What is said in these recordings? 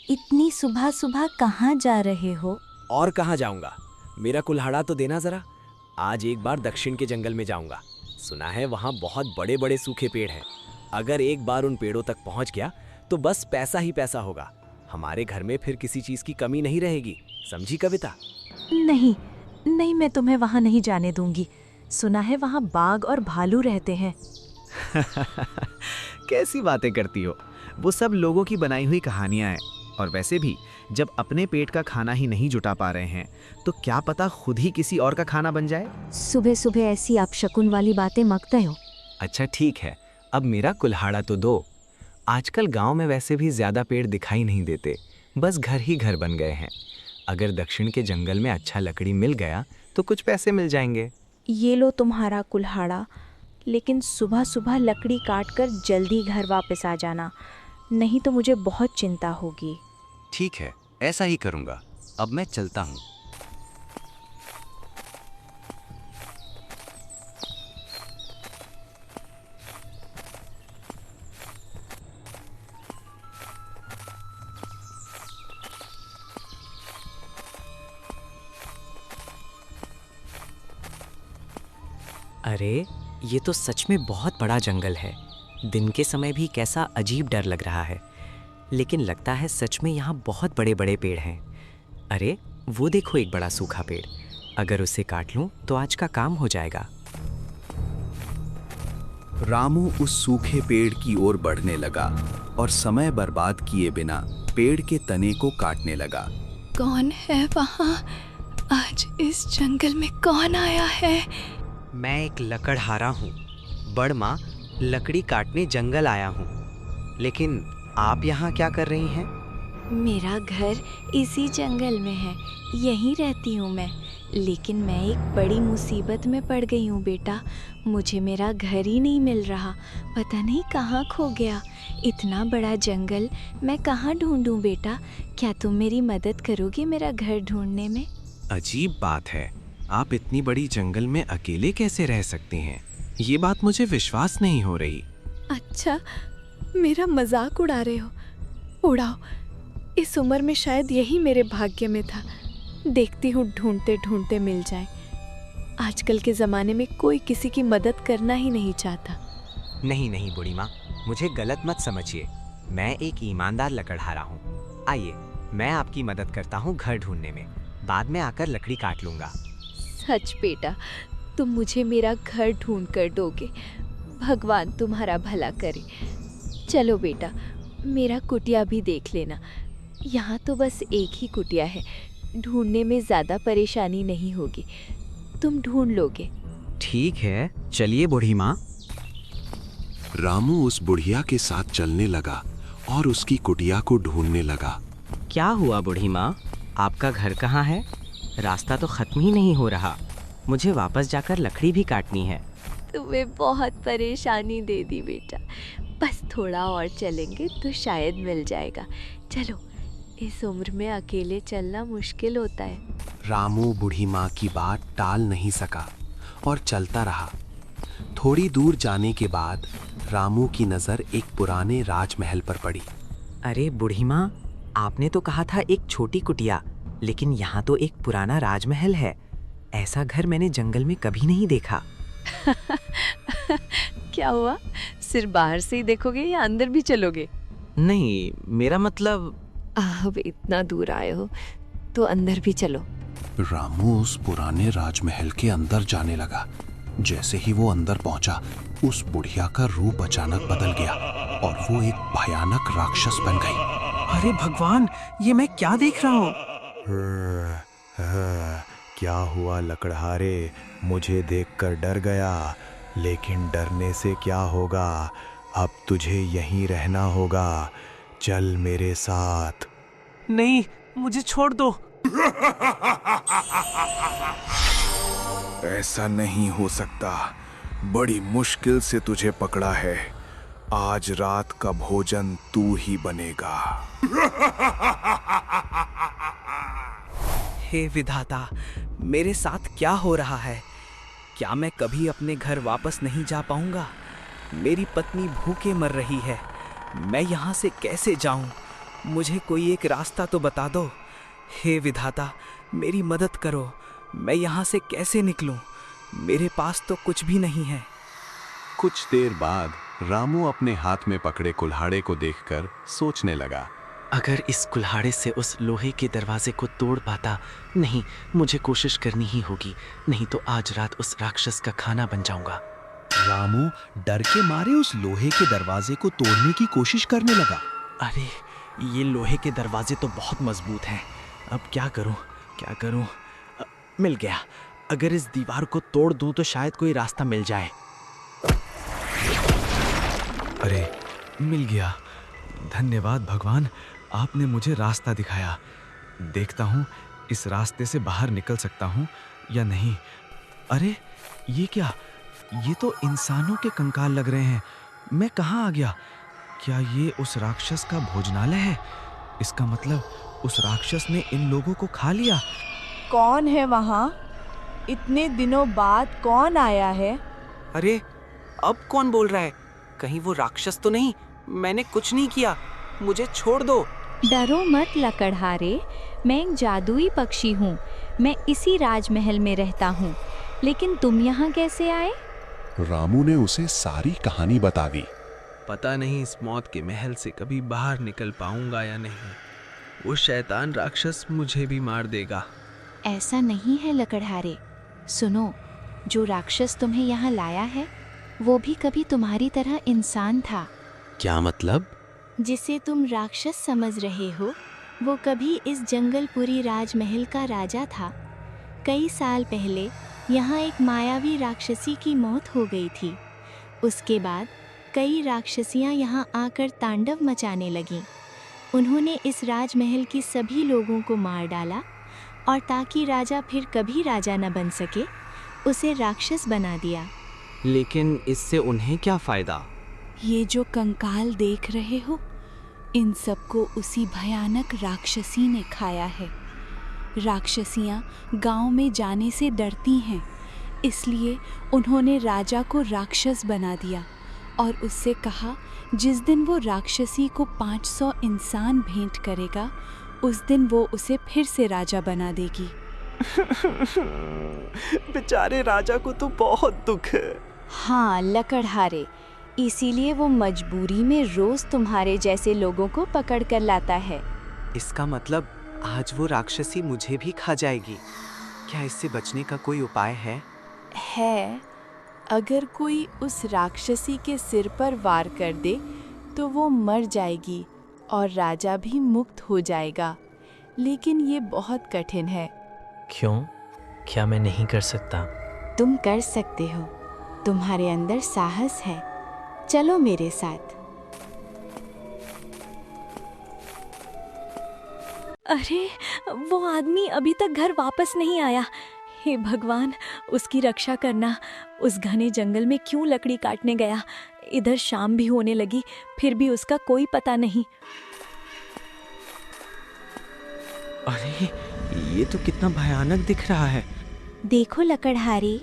इतनी सुबह सुबह कहाँ जा रहे हो? और कहाँ जाऊंगा? मेरा कुल्हाड़ा तो देना जरा। आज एक बार दक्षिण के जंगल में जाऊंगा। सुना है वहाँ बहुत बड़े बड़े सूखे पेड़ हैं। अगर एक बार उन पेड़ों तक पहुँच गया तो बस पैसा ही पैसा होगा। हमारे घर में फिर किसी चीज की कमी नहीं रहेगी। समझी कविता? नहीं नहीं, मैं तुम्हें वहाँ नहीं जाने दूंगी। सुना है वहाँ बाघ और भालू रहते हैं। कैसी बातें करती हो? वो सब लोगों की बनाई हुई कहानियां हैं। और वैसे भी जब अपने पेट का खाना ही नहीं जुटा पा रहे हैं तो क्या पता खुद ही किसी और का खाना बन जाए। सुबह सुबह ऐसी अपशकुन वाली बातें मत कहो। अच्छा ठीक है, अब मेरा कुल्हाड़ा तो दो। आजकल गांव में वैसे भी ज्यादा पेड़ दिखाई नहीं देते, बस घर ही घर बन गए हैं। अगर दक्षिण के जंगल में अच्छा लकड़ी मिल गया तो कुछ पैसे मिल जाएंगे। ये लो तुम्हारा कुल्हाड़ा, लेकिन सुबह सुबह लकड़ी काट कर जल्दी घर वापस आ जाना, नहीं तो मुझे बहुत चिंता होगी। ठीक है, ऐसा ही करूंगा। अब मैं चलता हूँ। अरे ये तो सच में बहुत बड़ा जंगल है। दिन के समय भी कैसा अजीब डर लग रहा है, लेकिन लगता है सच में यहाँ बहुत बड़े बड़े पेड़ हैं। अरे वो देखो, एक बड़ा सूखा पेड़। अगर उसे काट लूँ तो आज का काम हो जाएगा। रामू उस सूखे पेड़ की ओर बढ़ने लगा और समय बर्बाद किए बिना पेड़ के तने को काटने लगा। कौन है वहाँ? आज इस जंगल में कौन आया है? मैं एक लकड़हारा हूँ। बड़ माँ, लकड़ी काटने जंगल आया हूँ। लेकिन आप यहाँ क्या कर रही हैं? मेरा घर इसी जंगल में है, यहीं रहती हूँ मैं। लेकिन मैं एक बड़ी मुसीबत में पड़ गई हूँ बेटा। मुझे मेरा घर ही नहीं मिल रहा, पता नहीं कहाँ खो गया। इतना बड़ा जंगल मैं कहाँ ढूंढूं बेटा? क्या तुम मेरी मदद करोगे मेरा घर ढूंढने में? अजीब बात है, आप इतनी बड़ी जंगल में अकेले कैसे रह सकती हैं? ये बात मुझे विश्वास नहीं हो रही। अच्छा, मेरा मजाक उड़ा रहे हो? उड़ाओ, इस उम्र में शायद यही मेरे भाग्य में था। देखती हूँ ढूंढते ढूंढते मिल जाए। आजकल के ज़माने में कोई किसी की मदद करना ही नहीं चाहता। नहीं नहीं बूढ़ी माँ, मुझे गलत मत समझिए। मैं एक ईमानदार लकड़हारा हूँ। आइए, मैं आपकी मदद करता हूँ घर ढूंढने में। बाद में आकर लकड़ी काट लूँगा। सच बेटा, तुम मुझे मेरा घर ढूंढ कर दोगे। भगवान तुम्हारा भला करे। चलो बेटा, मेरा कुटिया भी देख लेना। यहाँ तो बस एक ही कुटिया है, ढूंढने में ज़्यादा परेशानी नहीं होगी। तुम ढूंढ लोगे। ठीक है, चलिए बूढ़ी माँ। रामू उस बुढ़िया के साथ चलने लगा और उसकी कुटिया को ढूंढने लगा। क्या हुआ बूढ़ी माँ, आपका घर कहाँ है? रास्ता तो खत्म ही नहीं हो रहा। मुझे वापस जाकर लकड़ी भी काटनी है। तुम्हें बहुत परेशानी दे दी बेटा। बस थोड़ा और चलेंगे तो शायद मिल जाएगा। चलो, इस उम्र में अकेले चलना मुश्किल होता है। रामू बूढ़ी माँ की बात टाल नहीं सका और चलता रहा। थोड़ी दूर जाने के बाद रामू की नज़र एक पुराने राजमहल पर पड़ी। अरे बूढ़ी माँ, आपने तो कहा था एक छोटी कुटिया, लेकिन यहाँ तो एक पुराना राजमहल है। ऐसा घर मैंने जंगल में कभी नहीं देखा। क्या हुआ? सिर्फ बाहर से ही देखोगे या अंदर भी चलोगे? नहीं, मेरा मतलब। अब इतना दूर आए हो तो अंदर भी चलो। रामू उस पुराने राजमहल के अंदर जाने लगा। जैसे ही वो अंदर पहुंचा, उस बुढ़िया का रूप अचानक बदल गया और वो एक भयानक राक्षस बन गई। अरे भगवान, ये मैं क्या देख रहा हूँ? क्या हुआ लकड़हारे? मुझे देखकर डर गया, लेकिन डरने से क्या होगा? अब तुझे यहीं रहना होगा। चल मेरे साथ। नहीं, मुझे छोड़ दो। ऐसा नहीं हो सकता। बड़ी मुश्किल से तुझे पकड़ा है। आज रात का भोजन तू ही बनेगा। हे विधाता, मेरे साथ क्या हो रहा है? क्या मैं कभी अपने घर वापस नहीं जा पाऊंगा? मेरी पत्नी भूखे मर रही है। मैं यहाँ से कैसे जाऊं? मुझे कोई एक रास्ता तो बता दो। हे विधाता, मेरी मदद करो। मैं यहाँ से कैसे निकलूं? मेरे पास तो कुछ भी नहीं है। कुछ देर बाद रामू अपने हाथ में पकड़े कुल्हाड़े को देखकर सोचने लगा। अगर इस कुल्हाड़े से उस लोहे के दरवाजे को तोड़ पाता। नहीं, मुझे कोशिश करनी ही होगी, नहीं तो आज रात उस राक्षस का खाना बन जाऊंगा। रामू डर के मारे उस लोहे के दरवाजे को तोड़ने की कोशिश करने लगा। अरे ये लोहे के दरवाजे तो बहुत मजबूत हैं। अब क्या करूं? मिल गया। अगर इस दीवार को तोड़ दूं तो शायद कोई रास्ता मिल जाए। अरे मिल गया। धन्यवाद भगवान, आपने मुझे रास्ता दिखाया। देखता हूँ इस रास्ते से बाहर निकल सकता हूँ या नहीं। अरे ये क्या? ये तो इंसानों के कंकाल लग रहे हैं। मैं कहाँ आ गया? क्या ये उस राक्षस का भोजनालय है? इसका मतलब उस राक्षस ने इन लोगों को खा लिया। कौन है वहाँ? इतने दिनों बाद कौन आया है? अरे अब कौन बोल रहा है? कहीं वो राक्षस तो नहीं? मैंने कुछ नहीं किया, मुझे छोड़ दो। डरो मत लकड़हारे, मैं एक जादुई पक्षी हूँ। मैं इसी राजमहल में रहता हूँ। लेकिन तुम यहाँ कैसे आए? रामू ने उसे सारी कहानी बता दी। पता नहीं इस मौत के महल से कभी बाहर निकल पाऊंगा या नहीं। वो शैतान राक्षस मुझे भी मार देगा। ऐसा नहीं है लकड़हारे। सुनो, जो राक्षस तुम्हें यहाँ लाया है वो भी कभी तुम्हारी तरह इंसान था। क्या मतलब? जिसे तुम राक्षस समझ रहे हो वो कभी इस जंगलपुरी राजमहल का राजा था। कई साल पहले यहाँ एक मायावी राक्षसी की मौत हो गई थी। उसके बाद कई राक्षसियाँ यहाँ आकर तांडव मचाने लगीं। उन्होंने इस राजमहल की सभी लोगों को मार डाला और ताकि राजा फिर कभी राजा न बन सके उसे राक्षस बना दिया। लेकिन इससे उन्हें क्या फायदा? ये जो कंकाल देख रहे हो, इन सबको उसी भयानक राक्षसी ने खाया है। राक्षसियाँ गांव में जाने से डरती हैं, इसलिए उन्होंने राजा को राक्षस बना दिया और उससे कहा जिस दिन वो राक्षसी को 500 इंसान भेंट करेगा उस दिन वो उसे फिर से राजा बना देगी। बेचारे राजा को तो बहुत दुख है। हाँ लकड़हारे, इसीलिए वो मजबूरी में रोज तुम्हारे जैसे लोगों को पकड़ कर लाता है। इसका मतलब आज वो राक्षसी मुझे भी खा जाएगी। क्या इससे बचने का कोई उपाय है? अगर कोई उस राक्षसी के सिर पर वार कर दे तो वो मर जाएगी और राजा भी मुक्त हो जाएगा। लेकिन ये बहुत कठिन है। क्यों? क्या मैं नहीं कर सकता? तुम कर सकते हो, तुम्हारे अंदर साहस है। चलो मेरे साथ। अरे वो आदमी अभी तक घर वापस नहीं आया। हे भगवान, उसकी रक्षा करना। उस घने जंगल में क्यों लकड़ी काटने गया? इधर शाम भी होने लगी, फिर भी उसका कोई पता नहीं। अरे ये तो कितना भयानक दिख रहा है। देखो लकड़हारे,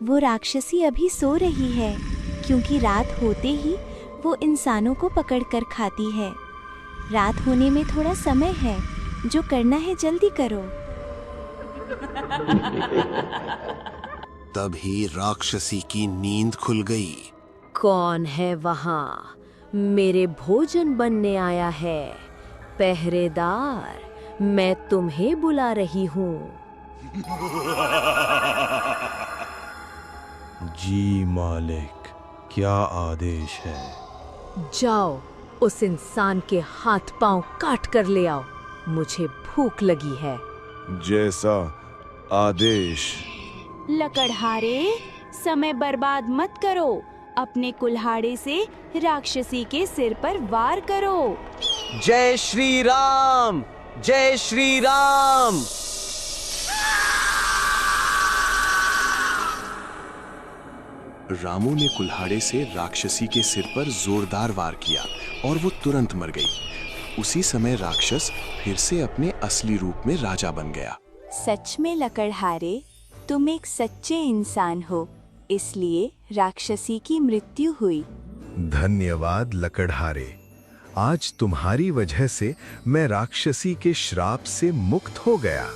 वो राक्षसी अभी सो रही है क्योंकि रात होते ही वो इंसानों को पकड़कर खाती है। रात होने में थोड़ा समय है, जो करना है जल्दी करो। तभी राक्षसी की नींद खुल गई। कौन है वहाँ? मेरे भोजन बनने आया है। पहरेदार, मैं तुम्हें बुला रही हूँ। जी मालिक, क्या आदेश है? जाओ, उस इंसान के हाथ पांव काट कर ले आओ। मुझे भूख लगी है। जैसा आदेश। लकड़हारे, समय बर्बाद मत करो। अपने कुल्हाड़े से राक्षसी के सिर पर वार करो। जय श्री राम, जय श्री राम। रामू ने कुल्हाड़े से राक्षसी के सिर पर जोरदार वार किया और वो तुरंत मर गई। उसी समय राक्षस फिर से अपने असली रूप में राजा बन गया। सच में लकड़हारे, तुम एक सच्चे इंसान हो, इसलिए राक्षसी की मृत्यु हुई। धन्यवाद लकड़हारे, आज तुम्हारी वजह से मैं राक्षसी के श्राप से मुक्त हो गया।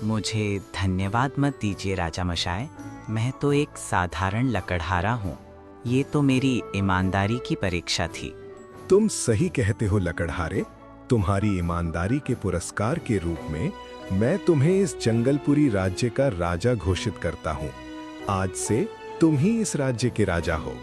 मुझे धन्यवाद मत दीजिए राजा मशाय, मैं तो एक साधारण लकड़हारा हूँ। ये तो मेरी ईमानदारी की परीक्षा थी। तुम सही कहते हो लकड़हारे। तुम्हारी ईमानदारी के पुरस्कार के रूप में मैं तुम्हें इस जंगलपुरी राज्य का राजा घोषित करता हूँ। आज से तुम ही इस राज्य के राजा हो।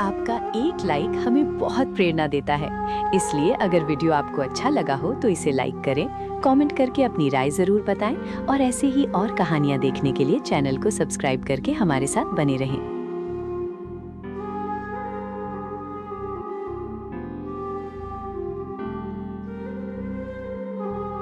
आपका एक लाइक हमें बहुत प्रेरणा देता है, इसलिए अगर वीडियो आपको अच्छा लगा हो तो इसे लाइक करें, कमेंट करके अपनी राय जरूर बताएं और ऐसे ही और कहानियां देखने के लिए चैनल को सब्सक्राइब करके हमारे साथ बने रहें।